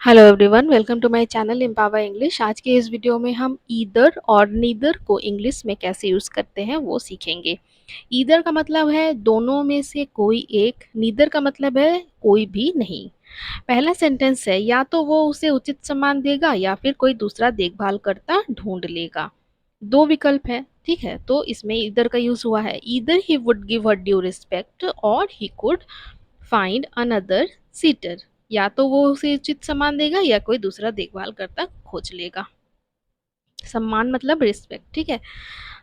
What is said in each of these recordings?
Hello everyone, welcome to my channel empower English. आज के इस वीडियो में हम ईदर और नीदर को इंग्लिश में कैसे यूज़ करते हैं वो सीखेंगे। ईदर का मतलब है दोनों में से कोई एक, नीदर का मतलब है कोई भी नहीं। पहला सेंटेंस है या तो वो उसे उचित सम्मान देगा या फिर कोई दूसरा देखभाल करता ढूंढ लेगा। दो विकल्प है, ठीक है। तो इसमें ईदर का यूज हुआ है। Either he would give her due respect और he could find another suitor. या तो वो उसे उचित सम्मान देगा या कोई दूसरा देखभाल करता खोज लेगा। सम्मान मतलब रिस्पेक्ट, ठीक है।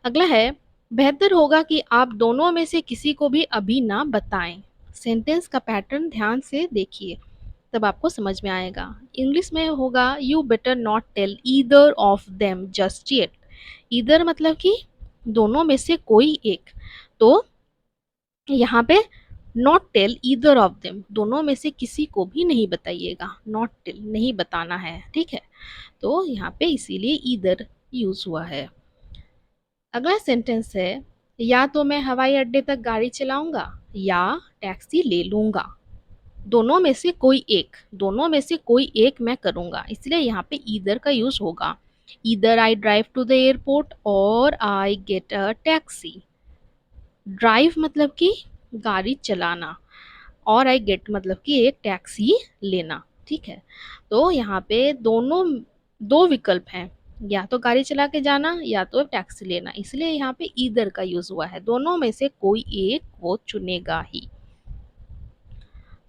अगला है, बेहतर होगा कि आप दोनों में से किसी को भी अभी ना बताएं। सेंटेंस का पैटर्न ध्यान से देखिए, तब आपको समझ में आएगा। इंग्लिश में होगा you better not tell either of them just yet. Either मतलब कि दोनों में से कोई एक। तो यहाँ पे not tell either of them, दोनों में से किसी को भी नहीं बताइएगा। नॉट टेल नहीं बताना है, ठीक है। तो यहाँ पे इसीलिए ईदर यूज हुआ है। अगला सेंटेंस है, या तो मैं हवाई अड्डे तक गाड़ी चलाऊंगा या टैक्सी ले लूंगा। दोनों में से कोई एक, दोनों में से कोई एक मैं करूंगा, इसलिए यहाँ पे ईदर का यूज होगा। Either I drive to the airport और I get a taxi. Drive मतलब कि गाड़ी चलाना, और आई गेट मतलब कि एक टैक्सी लेना, ठीक है। तो यहाँ पे दोनों दो विकल्प हैं, या तो गाड़ी चला के जाना या तो टैक्सी लेना, इसलिए यहाँ पे ईदर का यूज हुआ है। दोनों में से कोई एक वो चुनेगा ही।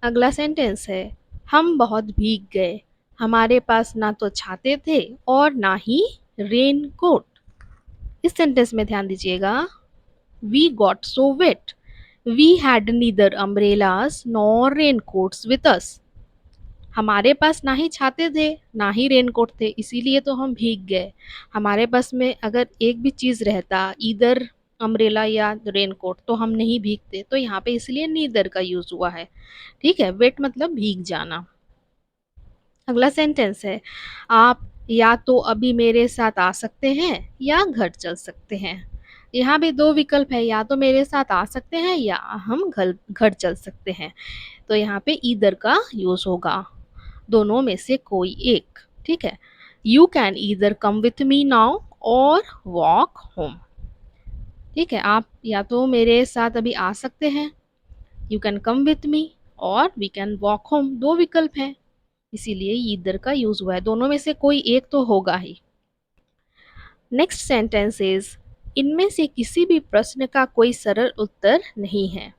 अगला सेंटेंस है, हम बहुत भीग गए, हमारे पास ना तो छाते थे और ना ही रेन कोट। इस सेंटेंस में ध्यान दीजिएगा। We got so wet, we had neither umbrellas nor raincoats with us. हमारे पास ना ही छाते थे ना ही रेनकोट थे, इसीलिए तो हम भीग गए। हमारे पास में अगर एक भी चीज रहता, इधर अम्ब्रेला या रेनकोट, तो हम नहीं भीगते। तो यहाँ पे इसलिए नीदर का यूज हुआ है, ठीक है। वेट मतलब भीग जाना। अगला सेंटेंस है, आप या तो अभी मेरे साथ आ सकते हैं या घर चल सकते हैं। यहाँ भी दो विकल्प है, या तो मेरे साथ आ सकते हैं या हम घर घर चल सकते हैं। तो यहाँ पे ईदर का यूज होगा, दोनों में से कोई एक, ठीक है। You can either come with me now और वॉक होम, ठीक है। आप या तो मेरे साथ अभी आ सकते हैं, you can come with me, और वी कैन वॉक होम, दो विकल्प हैं, इसीलिए ईदर का यूज हुआ है। दोनों में से कोई एक तो होगा ही। नेक्स्ट सेंटेंस इज, इनमें से किसी भी प्रश्न का कोई सरल उत्तर नहीं है।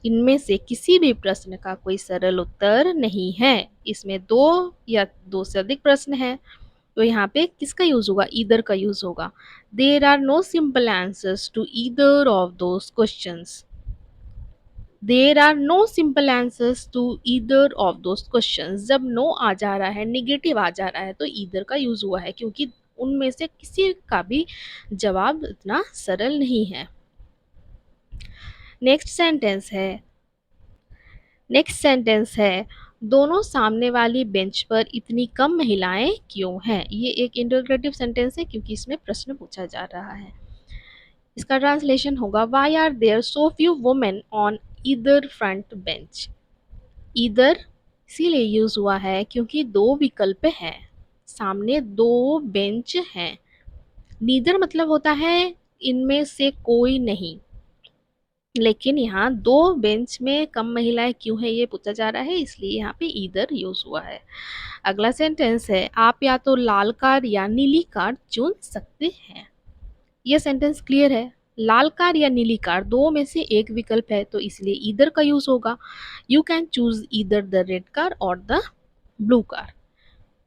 इनमें से किसी भी प्रश्न का कोई सरल उत्तर नहीं है। इसमें दो या दो से अधिक प्रश्न हैं, तो यहाँ पे किसका यूज होगा? ईदर का यूज होगा। There are no simple answers to either of those questions. There are no simple answers to either of those questions. जब नो आ जा रहा है, निगेटिव आ जा रहा है, तो ईदर का यूज हुआ है, क्योंकि उनमें से किसी का भी जवाब इतना सरल नहीं है। नेक्स्ट सेंटेंस है नेक्स्ट सेंटेंस है, दोनों सामने वाली बेंच पर इतनी कम महिलाएं क्यों हैं? ये एक इंटरोगेटिव सेंटेंस है, क्योंकि इसमें प्रश्न पूछा जा रहा है। इसका ट्रांसलेशन होगा, why are there so few women on either front bench. Either इसीलिए यूज हुआ है क्योंकि दो विकल्प हैं, सामने दो बेंच हैं। नीदर मतलब होता है इनमें से कोई नहीं, लेकिन यहाँ दो बेंच में कम महिलाएं क्यों है ये पूछा जा रहा है, इसलिए यहाँ पे ईदर यूज हुआ है। अगला सेंटेंस है, आप या तो लाल कार या नीली कार चुन सकते हैं। यह सेंटेंस क्लियर है। लाल कार या नीली कार, दो में से एक विकल्प है, तो इसलिए ईदर का यूज होगा। You can choose either the red car और द ब्लू कार।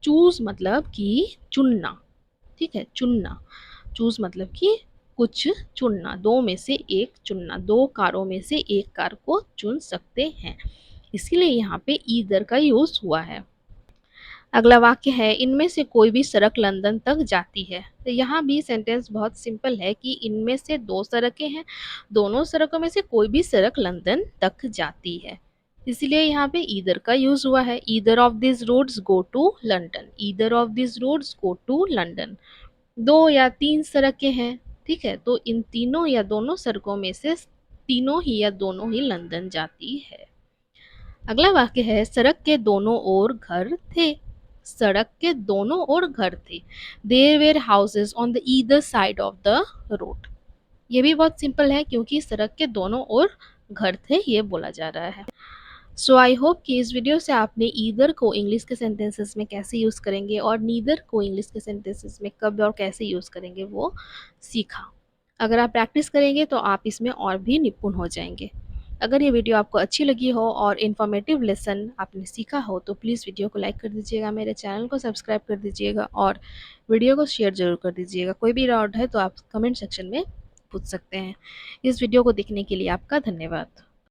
चूज मतलब कि चुनना, ठीक है, चुनना। चूज मतलब कि कुछ चुनना, दो में से एक चुनना, दो कारों में से एक कार को चुन सकते हैं, इसीलिए यहाँ पे ईदर का यूज हुआ है। अगला वाक्य है, इनमें से कोई भी सड़क लंदन तक जाती है। तो यहाँ भी सेंटेंस बहुत सिंपल है कि इनमें से दो सड़कें हैं, दोनों सड़कों में से कोई भी सड़क लंदन तक जाती है, इसलिए यहाँ पे ईदर का यूज हुआ है। Either of this roads go to London, either of this roads go to London. दो या तीन सड़कें हैं, ठीक है, तो इन तीनों या दोनों सड़कों में से तीनों ही या दोनों ही लंदन जाती है। अगला वाक्य है, सड़क के दोनों ओर घर थे। सड़क के दोनों ओर घर थे। There were houses on the either side of the road. ये भी बहुत सिंपल है क्योंकि सड़क के दोनों ओर घर थे, ये बोला जा रहा है। सो आई होप कि इस वीडियो से आपने ईदर को इंग्लिश के सेंटेंसेस में कैसे यूज़ करेंगे और नीदर को इंग्लिश के सेंटेंसेस में कब और कैसे यूज़ करेंगे वो सीखा। अगर आप प्रैक्टिस करेंगे तो आप इसमें और भी निपुण हो जाएंगे। अगर ये वीडियो आपको अच्छी लगी हो और इन्फॉर्मेटिव लेसन आपने सीखा हो तो प्लीज़ वीडियो को लाइक कर दीजिएगा, मेरे चैनल को सब्सक्राइब कर दीजिएगा और वीडियो को शेयर ज़रूर कर दीजिएगा। कोई भी डाउट है तो आप कमेंट सेक्शन में पूछ सकते हैं। इस वीडियो को देखने के लिए आपका धन्यवाद।